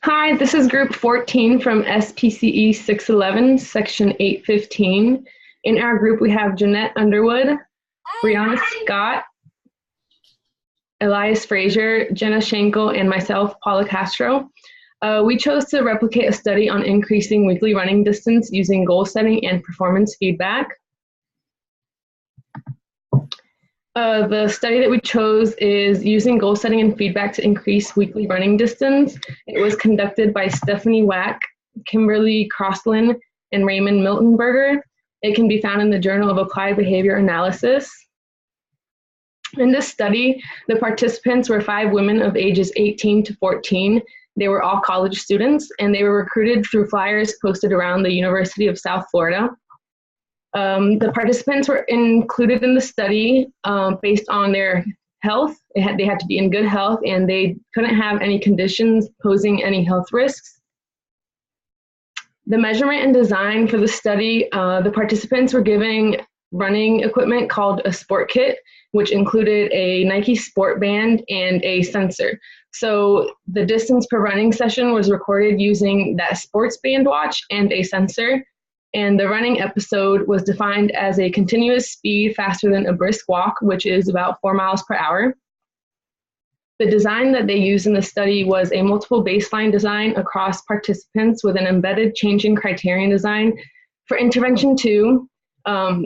Hi, this is group 14 from SPCE611, section 815. In our group, we have Jeanette Underwood, Brianna Scott, Elias Frazier, Jenna Schenkel, and myself, Paula Castro. We chose to replicate a study on increasing weekly running distance using goal setting and performance feedback. The study that we chose is using goal setting and feedback to increase weekly running distance. It was conducted by Stephanie Wack, Kimberly Crosslin, and Raymond Miltenberger. It can be found in the Journal of Applied Behavior Analysis. In this study, the participants were 5 women of ages 18 to 14. They were all college students, and they were recruited through flyers posted around the University of South Florida. The participants were included in the study based on their health. They had to be in good health, and they couldn't have any conditions posing any health risks. The measurement and design for the study, the participants were given running equipment called a sport kit, which included a Nike sport band and a sensor. So the distance per running session was recorded using that sports band watch and a sensor. And the running episode was defined as a continuous speed faster than a brisk walk, which is about 4 miles per hour. The design that they used in the study was a multiple baseline design across participants with an embedded changing criterion design. For intervention 2,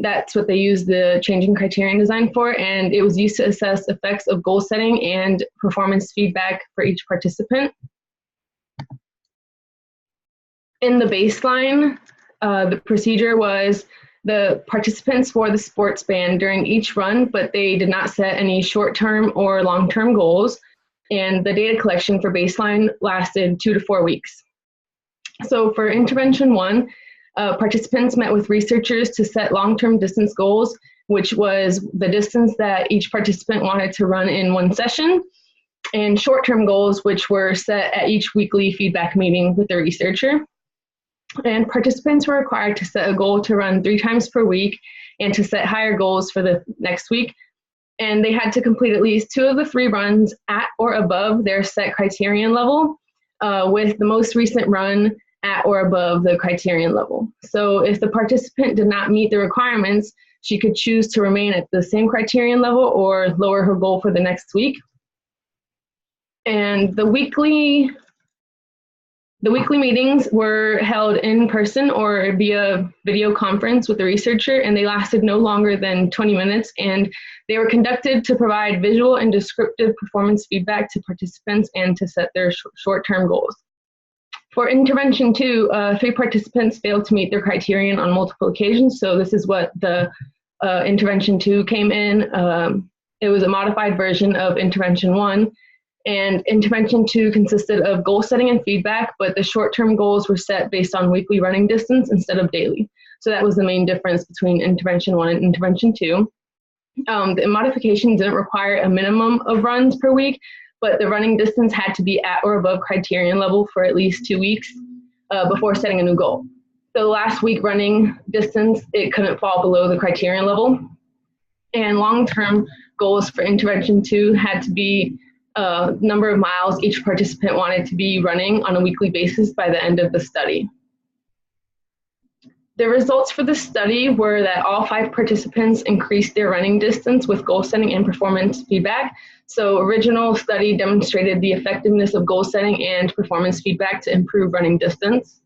that's what they used the changing criterion design for, and it was used to assess effects of goal setting and performance feedback for each participant. In the baseline, the procedure was the participants wore the sports band during each run, but they did not set any short-term or long-term goals. And the data collection for baseline lasted 2 to 4 weeks. So for intervention 1, participants met with researchers to set long-term distance goals, which was the distance that each participant wanted to run in one session, and short-term goals, which were set at each weekly feedback meeting with the researcher. And participants were required to set a goal to run 3 times per week and to set higher goals for the next week. And they had to complete at least 2 of the 3 runs at or above their set criterion level, with the most recent run at or above the criterion level. So if the participant did not meet the requirements, she could choose to remain at the same criterion level or lower her goal for the next week. And the weekly meetings were held in person or via video conference with the researcher, and they lasted no longer than 20 minutes, and they were conducted to provide visual and descriptive performance feedback to participants and to set their short-term goals. For intervention 2, 3 participants failed to meet their criterion on multiple occasions, so this is what the intervention 2 came in. It was a modified version of intervention 1. And intervention 2 consisted of goal setting and feedback, but the short-term goals were set based on weekly running distance instead of daily. So that was the main difference between intervention 1 and intervention 2. The modification didn't require a minimum of runs per week, but the running distance had to be at or above criterion level for at least 2 weeks before setting a new goal. So the last week running distance, it couldn't fall below the criterion level. And long-term goals for intervention 2 had to be number of miles each participant wanted to be running on a weekly basis by the end of the study. The results for the study were that all 5 participants increased their running distance with goal setting and performance feedback. So original study demonstrated the effectiveness of goal setting and performance feedback to improve running distance.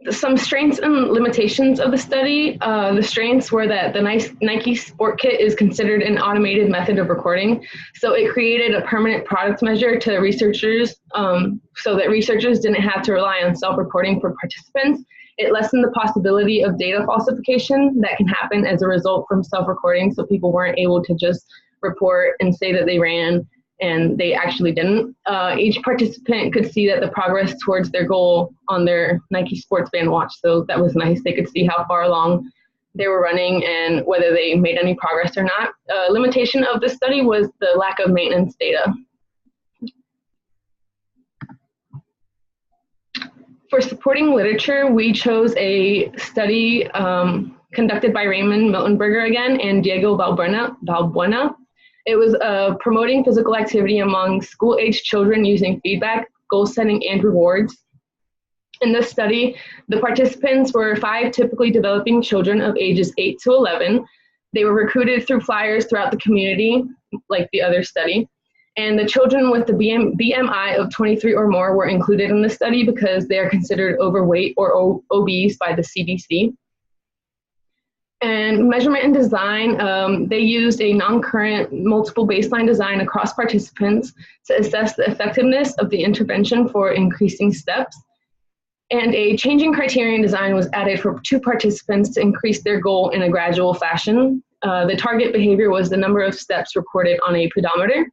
Some strengths and limitations of the study. The strengths were that the Nike Sport Kit is considered an automated method of recording. So it created a permanent product measure to researchers so that researchers didn't have to rely on self-reporting for participants. It lessened the possibility of data falsification that can happen as a result from self-recording, so people weren't able to just report and say that they ran and they actually didn't. Each participant could see that the progress towards their goal on their Nike sports band watch, so that was nice. They could see how far along they were running and whether they made any progress or not. Limitation of the study was the lack of maintenance data. For supporting literature, we chose a study conducted by Raymond Miltenberger again and Diego Balbuena. It was promoting physical activity among school-age children using feedback, goal setting, and rewards. In this study, the participants were 5 typically developing children of ages 8 to 11. They were recruited through flyers throughout the community, like the other study. And the children with the BMI of 23 or more were included in the study because they are considered overweight or obese by the CDC. And measurement and design, they used a non-current multiple baseline design across participants to assess the effectiveness of the intervention for increasing steps. And a changing criterion design was added for 2 participants to increase their goal in a gradual fashion. The target behavior was the number of steps recorded on a pedometer.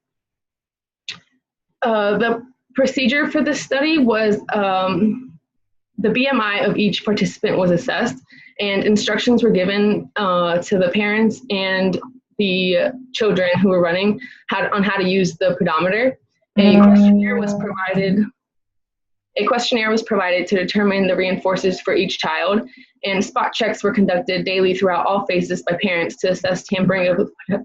The procedure for this study was the BMI of each participant was assessed, and instructions were given to the parents and the children who were running on how to use the pedometer. A questionnaire was provided to determine the reinforcers for each child, and spot checks were conducted daily throughout all phases by parents to assess tampering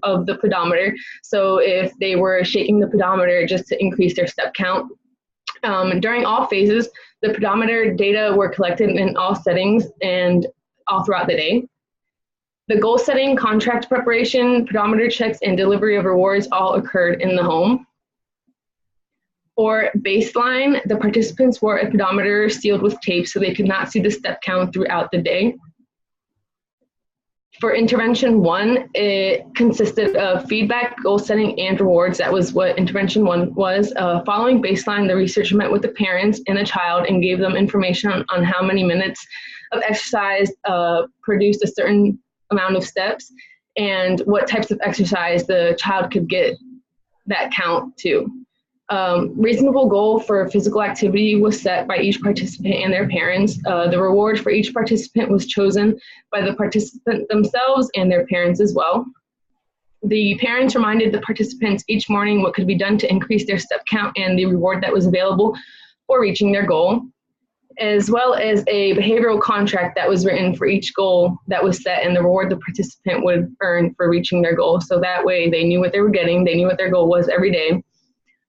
of the pedometer. So if they were shaking the pedometer just to increase their step count. During all phases, the pedometer data were collected in all settings and all throughout the day. The goal setting, contract preparation, pedometer checks, and delivery of rewards all occurred in the home. For baseline, the participants wore a pedometer sealed with tape so they could not see the step count throughout the day. For intervention 1, it consisted of feedback, goal setting, and rewards. That was what intervention 1 was. Following baseline, the researcher met with the parents and the child and gave them information on how many minutes of exercise produced a certain amount of steps and what types of exercise the child could get that count to. Reasonable goal for physical activity was set by each participant and their parents. The reward for each participant was chosen by the participant themselves and their parents as well. The parents reminded the participants each morning what could be done to increase their step count and the reward that was available for reaching their goal, as well as a behavioral contract that was written for each goal that was set and the reward the participant would earn for reaching their goal. So that way they knew what they were getting, they knew what their goal was every day.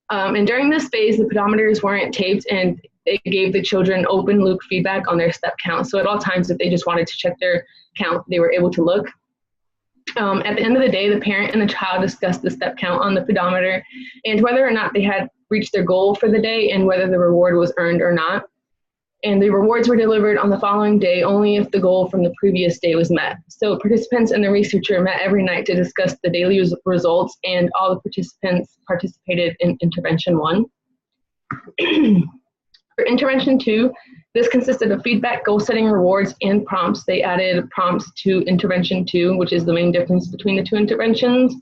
And during this phase, the pedometers weren't taped and it gave the children open loop feedback on their step count. So at all times, if they just wanted to check their count, they were able to look. At the end of the day, the parent and the child discussed the step count on the pedometer and whether or not they had reached their goal for the day and whether the reward was earned or not. And the rewards were delivered on the following day only if the goal from the previous day was met. So participants and the researcher met every night to discuss the daily results, and all the participants participated in intervention 1. For intervention 2, this consisted of feedback, goal setting, rewards, and prompts. They added prompts to intervention 2, which is the main difference between the 2 interventions.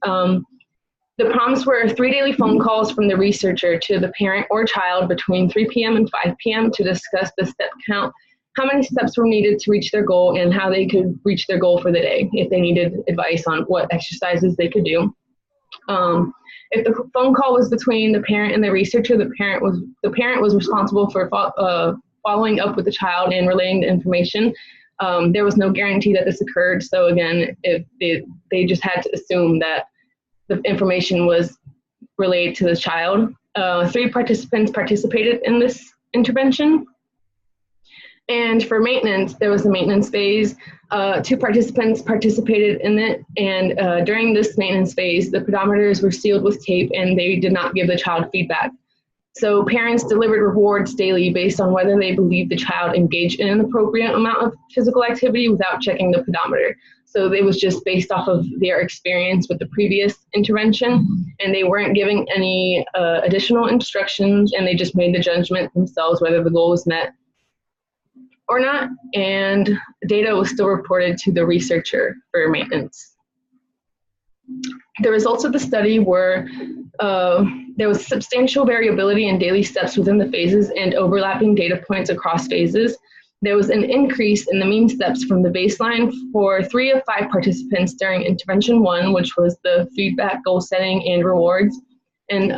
The prompts were 3 daily phone calls from the researcher to the parent or child between 3 p.m. and 5 p.m. to discuss the step count, how many steps were needed to reach their goal, and how they could reach their goal for the day, if they needed advice on what exercises they could do. If the phone call was between the parent and the researcher, the parent was responsible for following up with the child and relaying the information. There was no guarantee that this occurred, so again, if they just had to assume that the information was relayed to the child. 3 participants participated in this intervention. And for maintenance, there was a maintenance phase. 2 participants participated in it. And during this maintenance phase, the pedometers were sealed with tape and they did not give the child feedback. So parents delivered rewards daily based on whether they believed the child engaged in an appropriate amount of physical activity without checking the pedometer. So it was just based off of their experience with the previous intervention, and they weren't giving any additional instructions, and they just made the judgment themselves whether the goal was met or not, and data was still reported to the researcher for maintenance. The results of the study were there was substantial variability in daily steps within the phases and overlapping data points across phases. There was an increase in the mean steps from the baseline for 3 of 5 participants during intervention 1, which was the feedback, goal setting, and rewards. And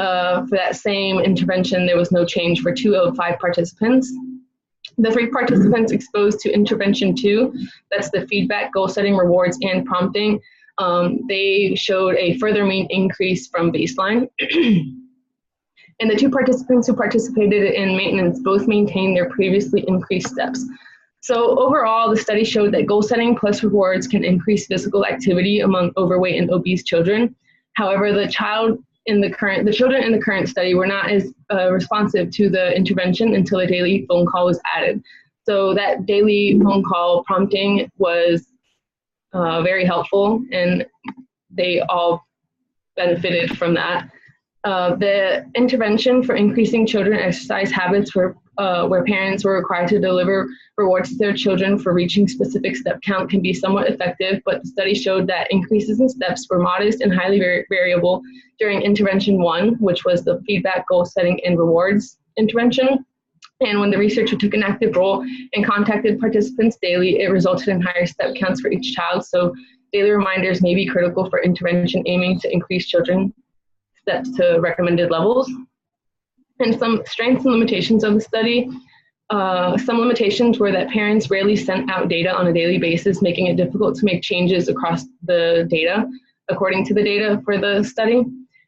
for that same intervention, there was no change for 2 of 5 participants. The 3 participants exposed to intervention 2, that's the feedback, goal setting, rewards, and prompting, they showed a further mean increase from baseline. And the two participants who participated in maintenance both maintained their previously increased steps. So overall, the study showed that goal setting plus rewards can increase physical activity among overweight and obese children. However, the children in the current study were not as responsive to the intervention until a daily phone call was added. So that daily phone call prompting was very helpful, and they all benefited from that. The intervention for increasing children exercise habits where parents were required to deliver rewards to their children for reaching specific step count can be somewhat effective, but the study showed that increases in steps were modest and highly variable during intervention 1, which was the feedback, goal setting, and rewards intervention. And when the researcher took an active role and contacted participants daily, it resulted in higher step counts for each child. So daily reminders may be critical for intervention aiming to increase children steps to recommended levels. And some strengths and limitations of the study. Some limitations were that parents rarely sent out data on a daily basis, making it difficult to make changes across the data, according to the data for the study.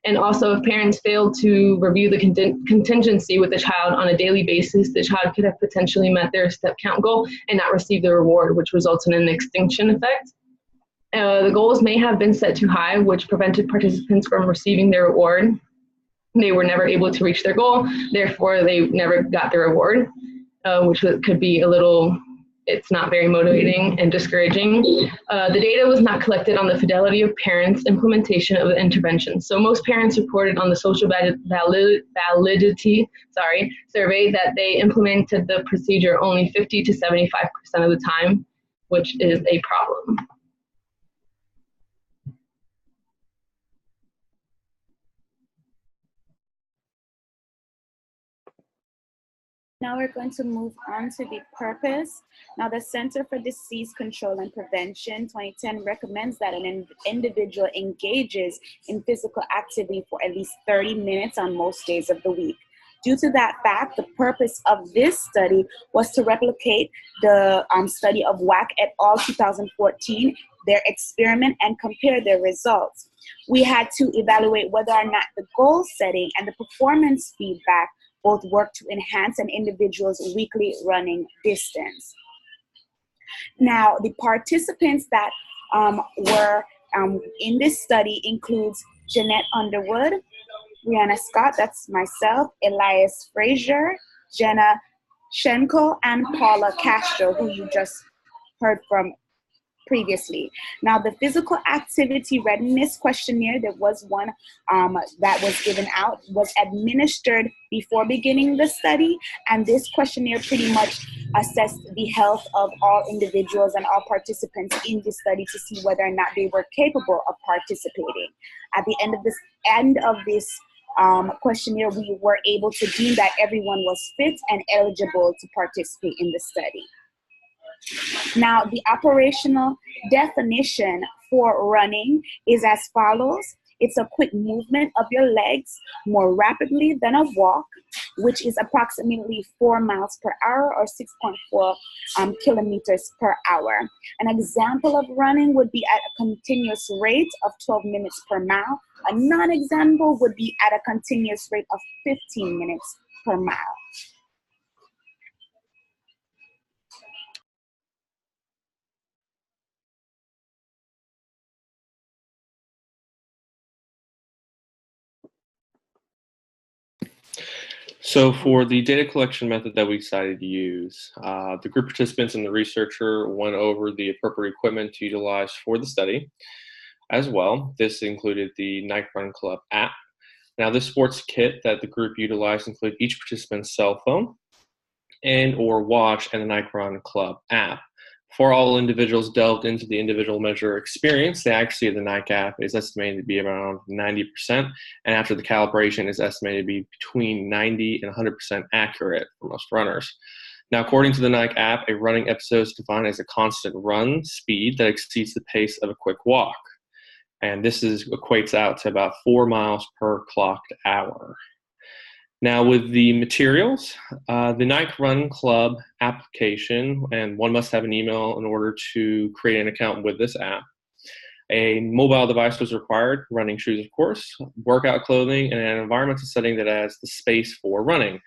And also, if parents failed to review the contingency with the child on a daily basis, the child could have potentially met their step count goal and not receive the reward, which results in an extinction effect. The goals may have been set too high, which prevented participants from receiving their reward. They were never able to reach their goal, therefore they never got the reward, which could be it's not very motivating and discouraging. The data was not collected on the fidelity of parents' implementation of the intervention. So most parents reported on the social validity survey that they implemented the procedure only 50 to 75% of the time, which is a problem. Now we're going to move on to the purpose. Now the Center for Disease Control and Prevention 2010 recommends that an individual engages in physical activity for at least 30 minutes on most days of the week. Due to that fact, the purpose of this study was to replicate the study of WAC et al. 2014, their experiment, and compare their results. We had to evaluate whether or not the goal setting and the performance feedback both work to enhance an individual's weekly running distance. Now, the participants that were in this study includes Jeanette Underwood, Brianna Scott, that's myself, Elias Frazier, Jenna Schenkel, and Paula Castro, who you just heard from previously. Now, the physical activity readiness questionnaire, there was one that was given out, was administered before beginning the study, and this questionnaire pretty much assessed the health of all individuals and all participants in the study to see whether or not they were capable of participating. At the end of this questionnaire, we were able to deem that everyone was fit and eligible to participate in the study. Now, the operational definition for running is as follows. It's a quick movement of your legs more rapidly than a walk, which is approximately 4 miles per hour or 6.4 kilometers per hour. An example of running would be at a continuous rate of 12 minutes per mile. A non-example would be at a continuous rate of 15 minutes per mile. So for the data collection method that we decided to use, the group participants and the researcher went over the appropriate equipment to utilize for the study. As well, this included the Nike Run Club app. Now, this sports kit that the group utilized included each participant's cell phone and or watch and the Nike Run Club app. Before all individuals delved into the individual measure experience, the accuracy of the Nike app is estimated to be around 90%, and after the calibration is estimated to be between 90 and 100% accurate for most runners. Now, according to the Nike app, a running episode is defined as a constant run speed that exceeds the pace of a quick walk. And this equates out to about 4 miles per clocked hour. Now, with the materials, the Nike Run Club application, and one must have an email in order to create an account with this app. A mobile device was required, running shoes, of course, workout clothing, and an environmental setting that has the space for running.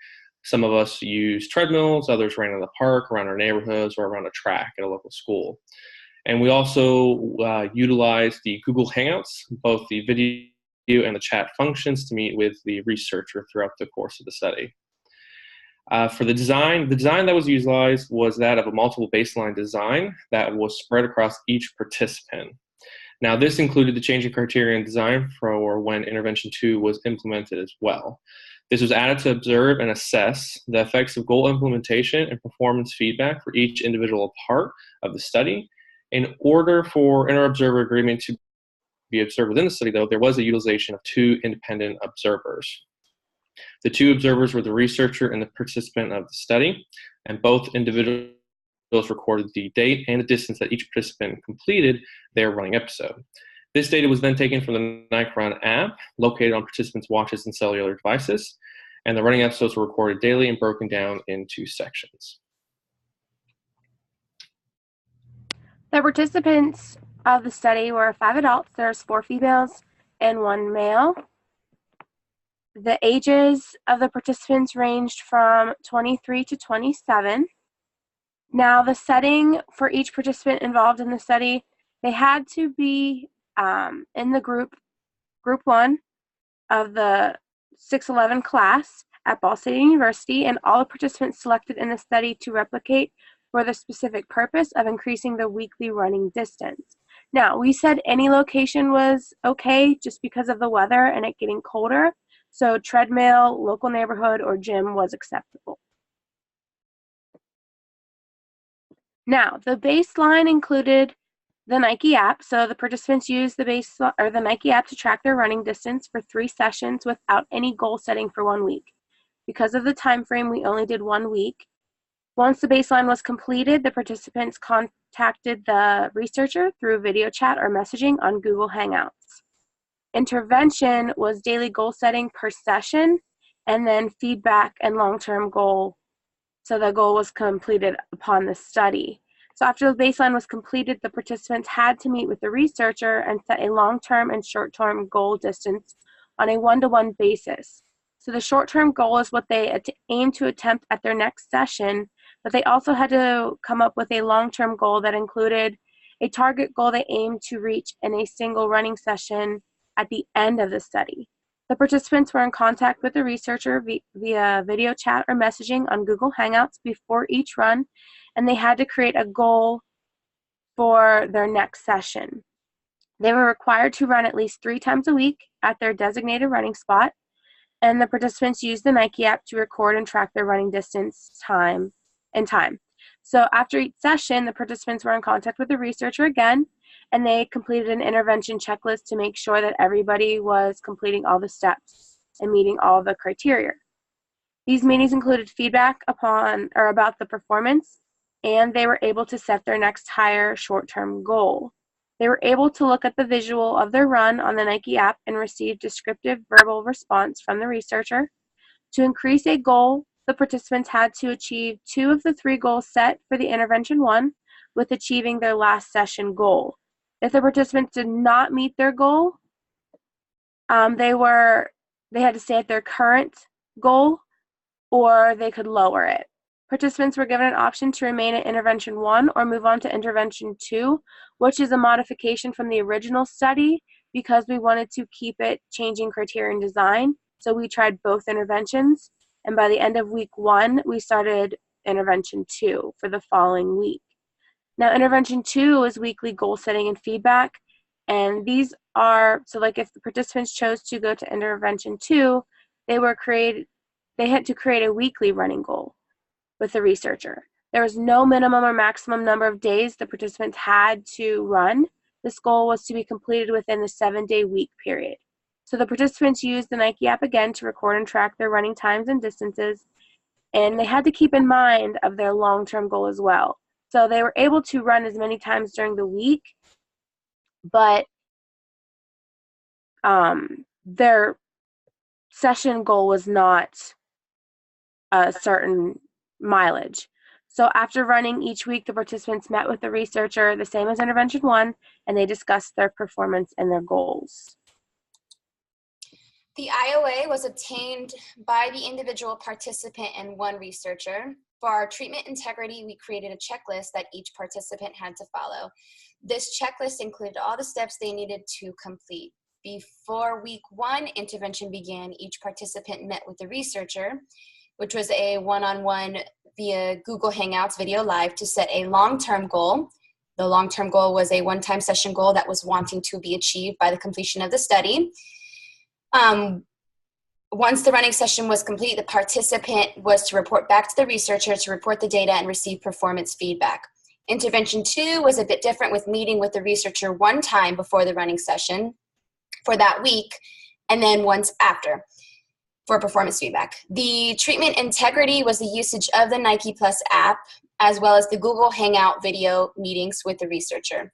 Some of us use treadmills, others ran in the park, around our neighborhoods, or around a track at a local school. And we also utilized the Google Hangouts, both the video and the chat functions, to meet with the researcher throughout the course of the study. For the design that was utilized was that of a multiple baseline design that was spread across each participant. Now, this included the changing criterion design for when intervention 2 was implemented as well. This was added to observe and assess the effects of goal implementation and performance feedback for each individual part of the study. In order for inter-observer agreement to be observed within the study, though, there was a utilization of 2 independent observers. The 2 observers were the researcher and the participant of the study, and both individuals recorded the date and the distance that each participant completed their running episode. This data was then taken from the Nike Run app, located on participants' watches and cellular devices, and the running episodes were recorded daily and broken down into sections. The participants of the study were 5 adults. There's 4 females and 1 male. The ages of the participants ranged from 23 to 27. Now, the setting for each participant involved in the study, they had to be in the group 1 of the 611 class at Ball State University, and all the participants selected in the study to replicate for the specific purpose of increasing the weekly running distance. Now, we said any location was okay just because of the weather and it getting colder, so treadmill, local neighborhood, or gym was acceptable. Now, the baseline included the Nike app, so the participants used the Nike app to track their running distance for 3 sessions without any goal setting for 1 week. Because of the time frame, we only did 1 week. Once the baseline was completed, the participants contacted the researcher through video chat or messaging on Google Hangouts. Intervention was daily goal setting per session, and then feedback and long-term goal. So the goal was completed upon the study. So after the baseline was completed, the participants had to meet with the researcher and set a long-term and short-term goal distance on a 1-to-1 basis. So the short-term goal is what they aim to attempt at their next session, but they also had to come up with a long-term goal that included a target goal they aimed to reach in a single running session at the end of the study. The participants were in contact with the researcher via video chat or messaging on Google Hangouts before each run, and they had to create a goal for their next session. They were required to run at least 3 times a week at their designated running spot, and the participants used the Nike app to record and track their running distance, time. So after each session, the participants were in contact with the researcher again, and they completed an intervention checklist to make sure that everybody was completing all the steps and meeting all the criteria. These meetings included feedback about the performance, and they were able to set their next higher short-term goal. They were able to look at the visual of their run on the Nike app and receive descriptive verbal response from the researcher. To increase a goal, the participants had to achieve 2 of the 3 goals set for the intervention 1, with achieving their last session goal. If the participants did not meet their goal, they had to stay at their current goal, or they could lower it. Participants were given an option to remain at intervention 1 or move on to intervention 2, which is a modification from the original study because we wanted to keep it changing criterion design. So we tried both interventions, and by the end of week 1, we started intervention 2 for the following week. Now, intervention 2 is weekly goal setting and feedback, and these are, so like if the participants chose to go to intervention 2, they had to create a weekly running goal with the researcher. There was no minimum or maximum number of days the participants had to run. This goal was to be completed within the 7-day week period. So the participants used the Nike app again to record and track their running times and distances, and they had to keep in mind of their long-term goal as well. So they were able to run as many times during the week, but their session goal was not a certain mileage. So after running each week, the participants met with the researcher, the same as intervention 1, and they discussed their performance and their goals. The IOA was obtained by the individual participant and one researcher. For our treatment integrity, we created a checklist that each participant had to follow. This checklist included all the steps they needed to complete. Before week 1 intervention began, each participant met with the researcher, which was a one-on-one via Google Hangouts video live, to set a long-term goal. The long-term goal was a one-time session goal that was wanting to be achieved by the completion of the study. Once the running session was complete, the participant was to report back to the researcher to report the data and receive performance feedback. Intervention 2 was a bit different, with meeting with the researcher one time before the running session for that week, and then once after for performance feedback. The treatment integrity was the usage of the Nike Plus app, as well as the Google Hangout video meetings with the researcher.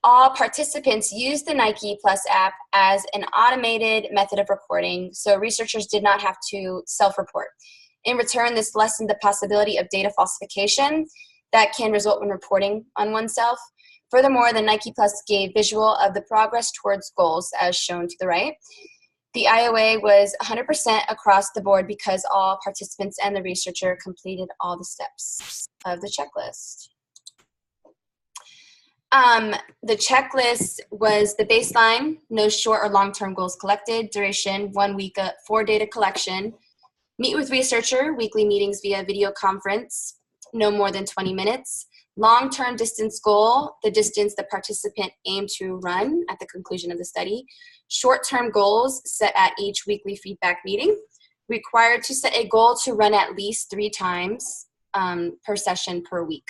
All participants used the Nike Plus app as an automated method of reporting, so researchers did not have to self-report. In return, this lessened the possibility of data falsification that can result when reporting on oneself. Furthermore, the Nike Plus gave visual of the progress towards goals, as shown to the right. The IOA was 100% across the board because all participants and the researcher completed all the steps of the checklist. The checklist was the baseline, no short or long-term goals collected, duration 1 week for data collection, meet with researcher, weekly meetings via video conference, no more than 20 minutes, long-term distance goal, the distance the participant aimed to run at the conclusion of the study, short-term goals set at each weekly feedback meeting, required to set a goal to run at least 3 times per session per week,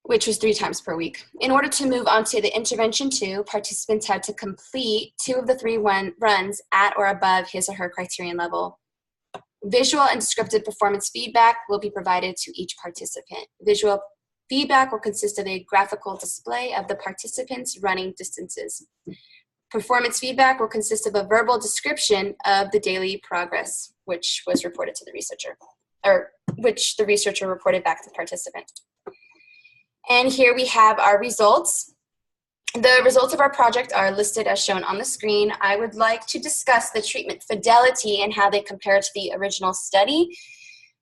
which was 3 times per week. In order to move on to the intervention 2, participants had to complete 2 of the 3 runs at or above his or her criterion level. Visual and descriptive performance feedback will be provided to each participant. Visual feedback will consist of a graphical display of the participants' running distances. Performance feedback will consist of a verbal description of the daily progress, which was reported to the researcher, or which the researcher reported back to the participant. And here we have our results. The results of our project are listed as shown on the screen. I would like to discuss the treatment fidelity and how they compare to the original study.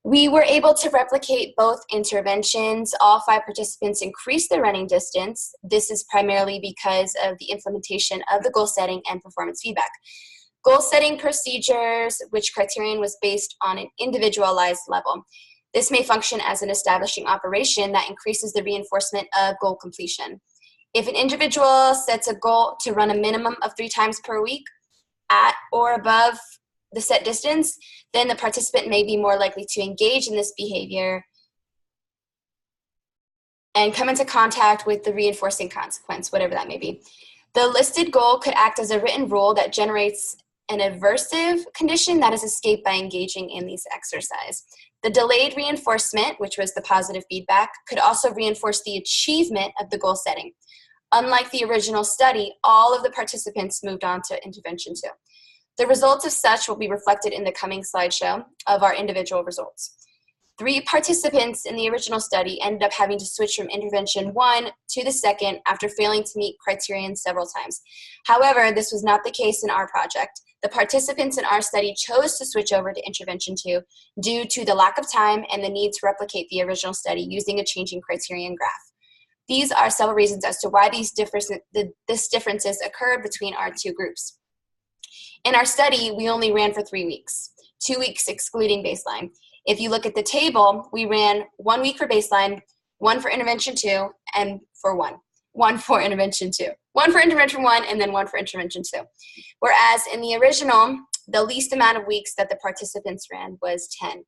We were able to replicate both interventions. All 5 participants increased their running distance. This is primarily because of the implementation of the goal setting and performance feedback. Goal setting procedures, which criterion was based on an individualized level. This may function as an establishing operation that increases the reinforcement of goal completion. If an individual sets a goal to run a minimum of 3 times per week at or above the set distance, then the participant may be more likely to engage in this behavior and come into contact with the reinforcing consequence, whatever that may be. The listed goal could act as a written rule that generates an aversive condition that is escaped by engaging in these exercise. The delayed reinforcement, which was the positive feedback, could also reinforce the achievement of the goal setting. Unlike the original study, all of the participants moved on to intervention 2. The results of such will be reflected in the coming slideshow of our individual results. 3 participants in the original study ended up having to switch from intervention 1 to the second after failing to meet criterion several times. However, this was not the case in our project. The participants in our study chose to switch over to intervention 2 due to the lack of time and the need to replicate the original study using a changing criterion graph. These are several reasons as to why these differences occurred between our 2 groups. In our study, we only ran for 3 weeks, 2 weeks excluding baseline. If you look at the table, we ran 1 week for baseline, 1 for intervention 2, and for 1 for intervention 2. 1 for intervention 1, and then 1 for intervention 2. Whereas in the original, the least amount of weeks that the participants ran was 10,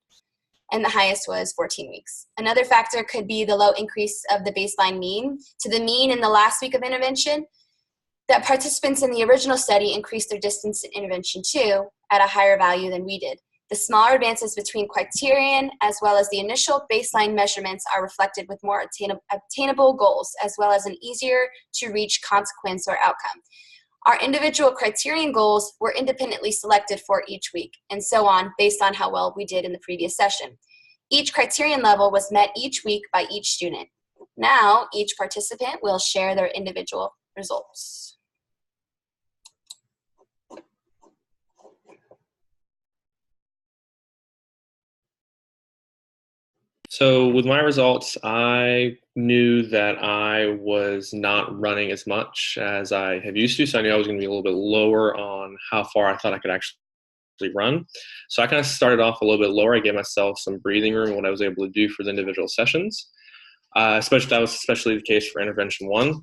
and the highest was 14 weeks. Another factor could be the low increase of the baseline mean to the mean in the last week of intervention. That participants in the original study increased their distance in intervention 2 at a higher value than we did. The smaller advances between criterion as well as the initial baseline measurements are reflected with more attainable goals, as well as an easier to reach consequence or outcome. Our individual criterion goals were independently selected for each week, and so on, based on how well we did in the previous session. Each criterion level was met each week by each student. Now, each participant will share their individual results. So with my results, I knew that I was not running as much as I have used to, so I knew I was going to be a little bit lower on how far I thought I could actually run. So I kind of started off a little bit lower. I gave myself some breathing room in what I was able to do for the individual sessions. That was especially the case for intervention 1.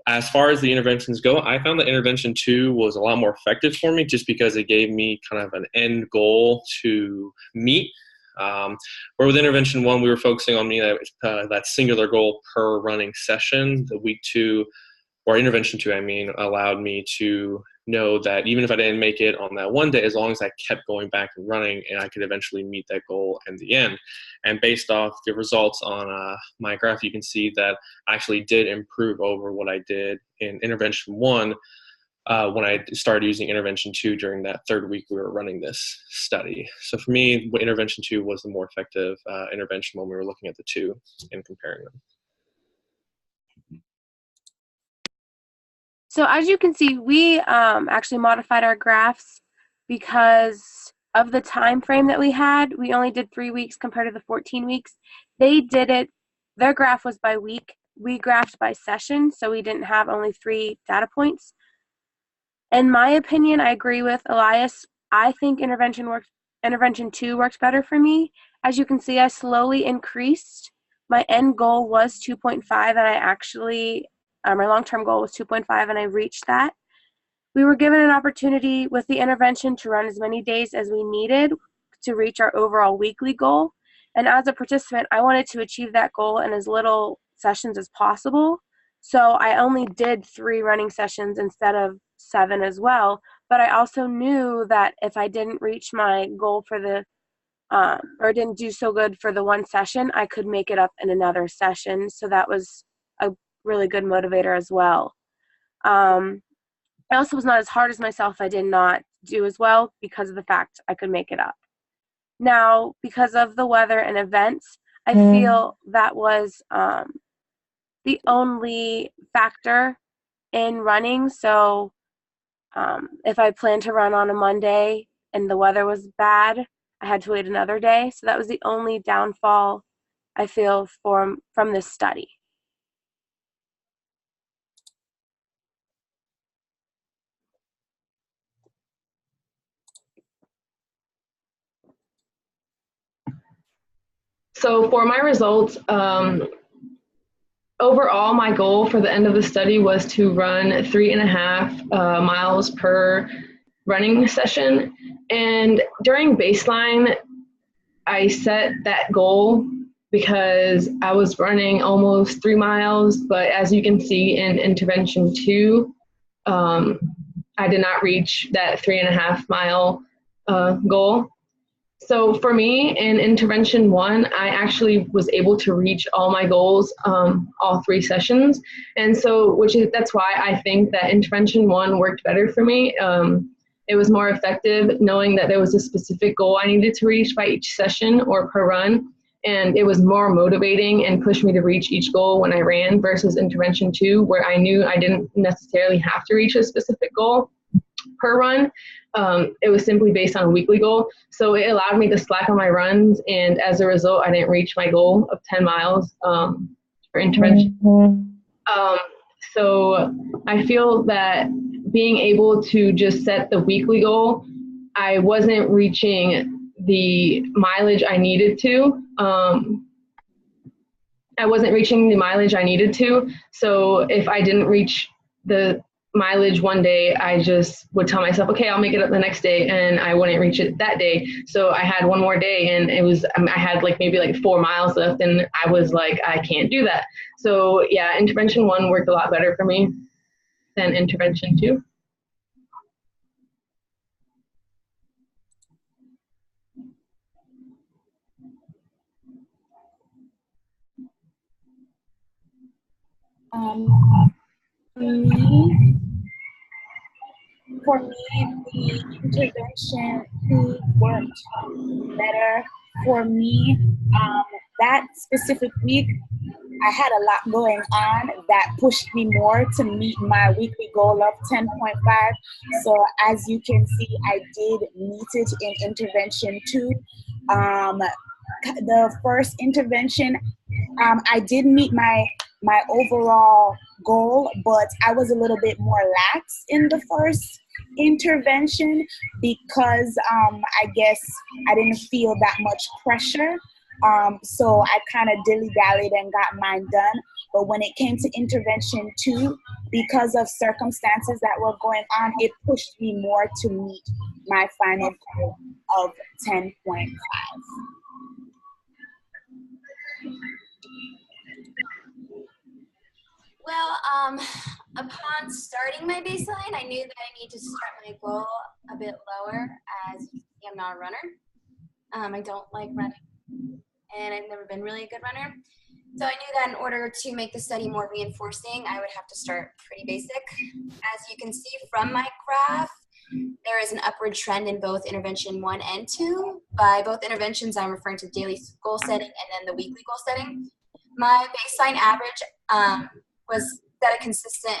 As far as the interventions go, I found that intervention 2 was a lot more effective for me just because it gave me kind of an end goal to meet. Where with intervention 1, we were focusing on me that singular goal per running session. The week 2, or intervention 2, I mean, allowed me to know that even if I didn't make it on that one day, as long as I kept going back and running, and I could eventually meet that goal in the end. And based off the results on my graph, you can see that I actually did improve over what I did in intervention 1 when I started using intervention 2 during that 3rd week we were running this study. So for me, intervention 2 was the more effective intervention when we were looking at the two and comparing them. So as you can see, we actually modified our graphs because of the time frame that we had. We only did 3 weeks compared to the 14 weeks. They did it, their graph was by week. We graphed by session, so we didn't have only 3 data points. In my opinion, I agree with Elias. I think intervention 2 worked better for me. As you can see, I slowly increased. My end goal was 2.5, and I actually, my long-term goal was 2.5, and I reached that. We were given an opportunity with the intervention to run as many days as we needed to reach our overall weekly goal. And as a participant, I wanted to achieve that goal in as little sessions as possible. So I only did 3 running sessions instead of 7 as well. But I also knew that if I didn't reach my goal for the, or didn't do so good for the one session, I could make it up in another session. So that was a really good motivator as well. I also was not as hard as myself if I did not do as well because of the fact I could make it up. Now, because of the weather and events, I feel that was the only factor in running. So if I planned to run on a Monday and the weather was bad, I had to wait another day. So that was the only downfall I feel from this study. So for my results, overall, my goal for the end of the study was to run 3.5 miles per running session. And during baseline, I set that goal because I was running almost 3 miles, but as you can see in intervention 2, I did not reach that 3.5 mile goal. So for me in intervention 1, I actually was able to reach all my goals, all 3 sessions. And so, that's why I think that intervention 1 worked better for me. It was more effective knowing that there was a specific goal I needed to reach by each session or per run. And it was more motivating and pushed me to reach each goal when I ran versus intervention 2, where I knew I didn't necessarily have to reach a specific goal per run. It was simply based on a weekly goal. So it allowed me to slack on my runs. And as a result, I didn't reach my goal of 10 miles for intervention. So I feel that being able to just set the weekly goal, I wasn't reaching the mileage I needed to. So if I didn't reach the mileage one day, I just would tell myself, okay, I'll make it up the next day, and I wouldn't reach it that day. So I had one more day, and I had maybe 4 miles left, and I was like, I can't do that. So yeah, intervention 1 worked a lot better for me than intervention 2. For me, the intervention 2 worked better for me, that specific week, I had a lot going on that pushed me more to meet my weekly goal of 10.5. So as you can see, I did meet it in intervention 2. The first intervention, I did meet my overall goal, but I was a little bit more lax in the first intervention because I guess I didn't feel that much pressure. So I kind of dilly-dallied and got mine done. But when it came to intervention 2, because of circumstances that were going on, it pushed me more to meet my final goal of 10.5. Well, upon starting my baseline, I knew that I need to start my goal a bit lower, as you see, I'm not a runner. I don't like running, and I've never been really a good runner. So I knew that in order to make the study more reinforcing, I would have to start pretty basic. As you can see from my graph, there is an upward trend in both intervention 1 and 2. By both interventions, I'm referring to daily goal setting and then the weekly goal setting. My baseline average was set a consistent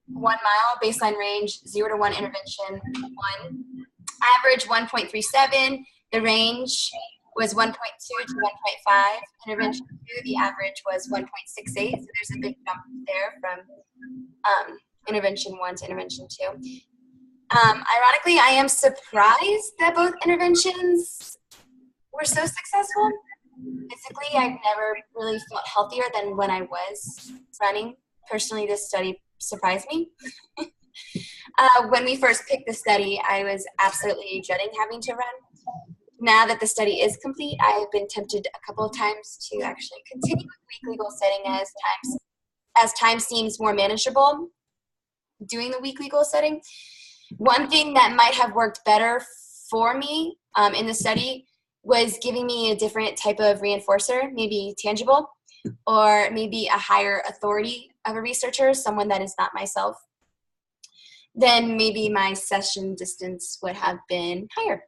1 mile, baseline range 0 to 1, intervention 1. Average 1.37, the range was 1.2 to 1.5. Intervention 2, the average was 1.68, so there's a big jump there from intervention 1 to intervention 2. Ironically, I am surprised that both interventions were so successful. Physically, I've never really felt healthier than when I was running. Personally, this study surprised me. When we first picked the study, I was absolutely dreading having to run. Now that the study is complete, I have been tempted a couple of times to actually continue with weekly goal setting as time seems more manageable doing the weekly goal setting. One thing that might have worked better for me in the study was giving me a different type of reinforcer, maybe tangible, or maybe a higher authority of a researcher, someone that is not myself. Then maybe my session distance would have been higher.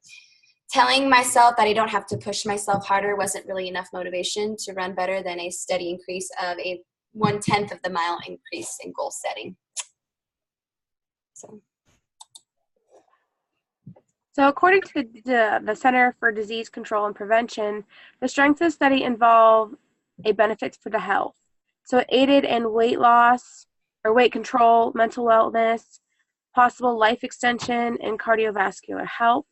Telling myself that I don't have to push myself harder wasn't really enough motivation to run better than a steady increase of a 1/10 of the mile increase in goal setting. So according to the Center for Disease Control and Prevention, the strengths of the study involve a benefits for the health. So it aided in weight loss or weight control, mental wellness, possible life extension, and cardiovascular health.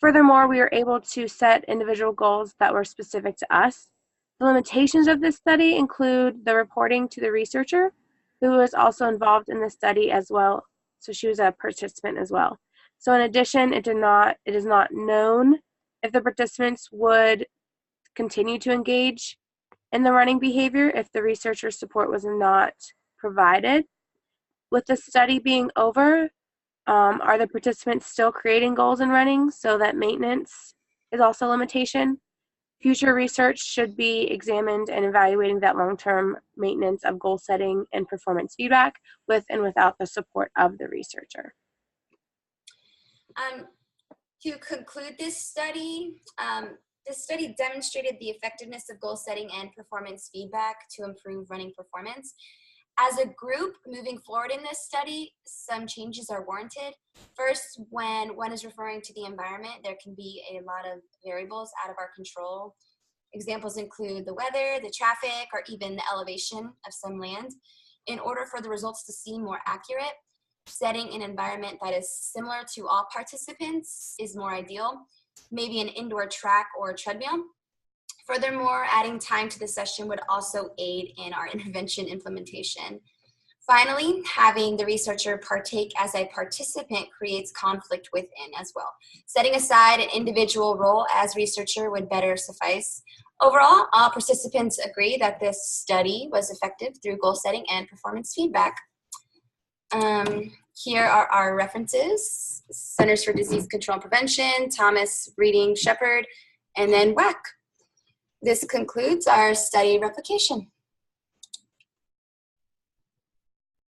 Furthermore, we were able to set individual goals that were specific to us. The limitations of this study include the reporting to the researcher, who was also involved in the study as well. So she was a participant as well. So in addition, it is not known if the participants would continue to engage in the running behavior if the researcher support was not provided. With the study being over, are the participants still creating goals in running? So that maintenance is also a limitation. Future research should be examined and evaluating that long-term maintenance of goal setting and performance feedback with and without the support of the researcher. To conclude this study demonstrated the effectiveness of goal setting and performance feedback to improve running performance. As a group, moving forward in this study, some changes are warranted. First, when one is referring to the environment, there can be a lot of variables out of our control. Examples include the weather, the traffic, or even the elevation of some land. In order for the results to seem more accurate, setting an environment that is similar to all participants is more ideal, maybe an indoor track or treadmill. Furthermore, adding time to the session would also aid in our intervention implementation. Finally, having the researcher partake as a participant creates conflict within as well. Setting aside an individual role as researcher would better suffice. Overall, all participants agree that this study was effective through goal setting and performance feedback. Here are our references: Centers for Disease Control and Prevention, Thomas Reading Shepherd, and then WAC. This concludes our study replication.